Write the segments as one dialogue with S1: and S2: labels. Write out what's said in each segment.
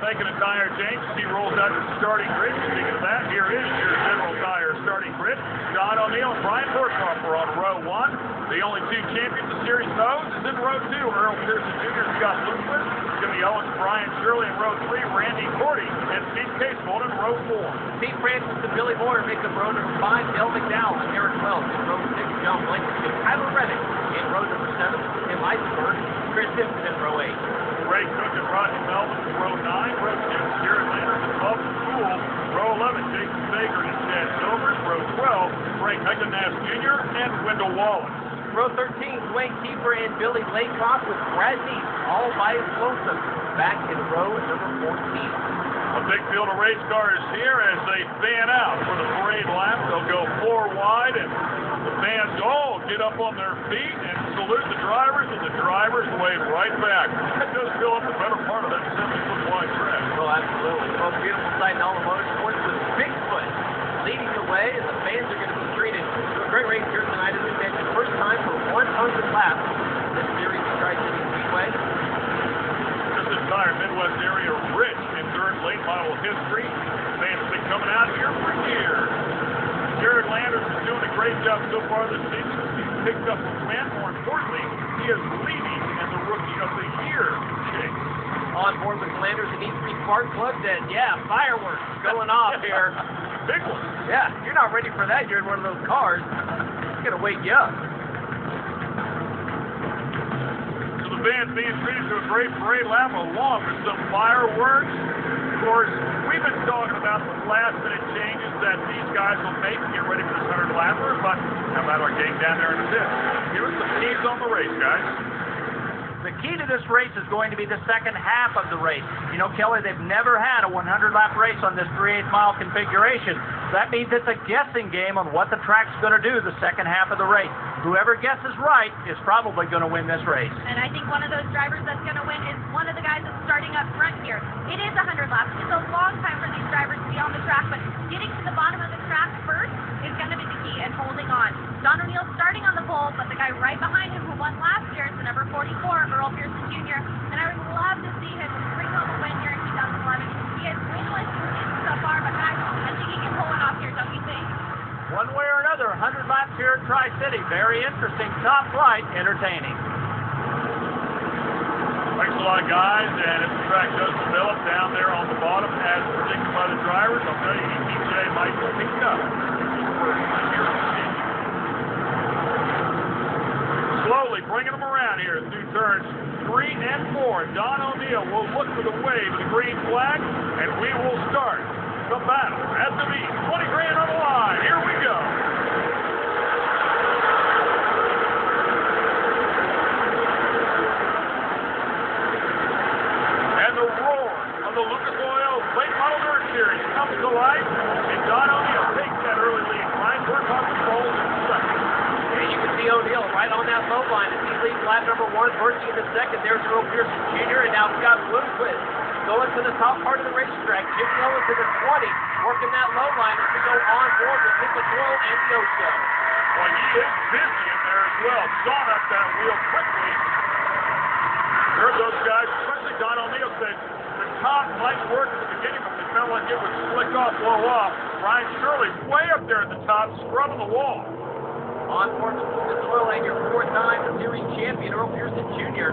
S1: making a tire change as he rolls out to the starting grid. Speaking of that, here is your General Tire starting grid. Don O'Neill and Brian Burkhoff are on row 1. The only 2 champions of Series modes is in row 2. Earl Pearson Jr. and Scott Bloomquist. Jimmy Owens, Brian Shirley in row 3. Randy Cordy and Steve Casebolt in row 4.
S2: Pete Francis and Billy Moore make up row number 5. Dale McDowell and Eric Wells in row 6. John Blankenship, Tyler Reddick in row number 7. Tim Eisenberg, Chris Simpson in row 8.
S1: Ray Cook and Rodney Melvin in row 9. Row 10, Jared Landers and Bob School. Row 11, Jason Baker and Chad Silvers. Row 12, Frank Heckennass Jr. and Wendell Wallace.
S2: Row 13, Dwayne Kiefer and Billy Laycock with Brad Deep, all by his lonesome, back in row number 14.
S1: A big field of race cars here as they fan out for the parade lap. They'll go 4 wide, and the fans all get up on their feet and salute the drivers, and the drivers wave right back. That does fill up the better part of that 70-foot wide track.
S2: Oh, absolutely. The most beautiful sight in all of motorsports with Bigfoot leading the way, and the fans are going to be treated to a great race here tonight. As we mentioned, first time for 100 laps in this series of Tri-City Speedway.
S1: This entire Midwest area rich in dirt late model history. Fans have been coming out here for years. Jared Landers is doing a great job so far this season. He's picked up a win. More importantly, he is leading in the Rookie of the Year chase.
S2: On board with Landers and E3 Spark Plugs, and yeah, fireworks going off here.
S1: Big one.
S2: Yeah, you're not ready for that. You're in one of those cars. It's going to wake you up.
S1: So the band's being treated to a great parade lap along with some fireworks. Of course, we've been talking about the last-minute changes that these guys will make to get ready for this 100-lapper, but how about our gang down there in the pit? Give us some keys on the race, guys.
S3: The key to this race is going to be the second half of the race. You know, Kelly, they've never had a 100-lap race on this 3/8-mile configuration. That means it's a guessing game on what the track's going to do the second half of the race. Whoever guesses right is probably going to win this race.
S4: And I think one of those drivers that's going to win is one of the guys that's starting up front here. It is 100 laps. It's a long time for these drivers to be on the track, but getting to the bottom of the track first is going to be the key and holding on. Don O'Neill starting on the pole, but the guy right behind him who won last year is the number 44, Earl Pearson Jr. And I would love to see him bring home a win here in 2011. He has winless so far, but guys, I think he can pull it off here, don't you think?
S3: One way or another, 100 laps here at Tri-City. Very interesting, top flight, entertaining.
S1: Thanks a lot, guys. And if the track does develop down there on the bottom, as predicted by the drivers, I'll tell you, EPJ might pick it up. Slowly bringing them around here through turns 3 and 4. Don O'Neill will look for the wave of the green flag, and we will start the battle at the meet. 20 grand on the line. Here we go. And the roar of the Lucas Oil Late Model Dirt Series comes to life, and Don O'Neill takes that early lead. Ryan Burkhoff controls in second.
S2: And you can see O'Neill right on that low line as he leads lap number 1, Berkey in the second. There's Earl Pearson Jr. and now Scott Bloomquist going to the top part of the racetrack. Jim Owens to the 20, working that low line as we go on board with Nick McCroll and the Ocho.
S1: Well, he is busy in there as well. Sawing up that wheel quickly. Heard those guys, especially Don O'Neill, said the top might work at the beginning, but they felt like it would slick off, blow off. Ryan Shirley way up there at the top, scrubbing the wall.
S2: On board with Lucas Oil and your 4th-time series champion, Earl Pearson Jr.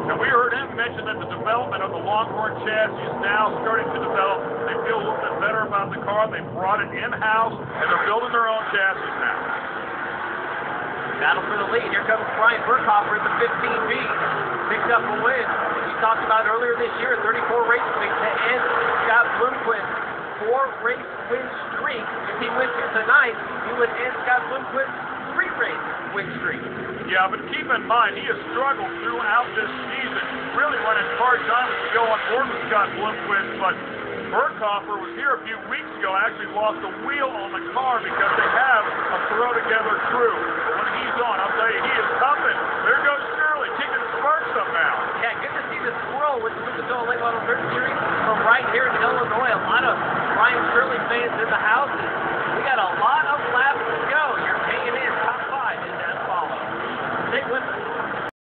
S1: And we heard him mention that the development of the Longhorn chassis is now starting to develop. They feel a little bit better about the car. They brought it in-house, and they're building their own chassis now.
S2: Battle for the lead. Here comes Brian Burkhoffer at the 15B. Picked up a win. We talked about earlier this year, 34 race weeks to end Scott Bloomquist 4-race win streak. If he wins here tonight, he would end Scott Bloomquist's 3-race win streak.
S1: Yeah, but keep in mind, he has struggled throughout this season, really running hard time to go on board with Scott Bloomquist, but Burkhoffer was here a few weeks ago, actually lost a wheel on the car because they have a throw-together crew. But when he's on, I'll tell you, he is tough, and there goes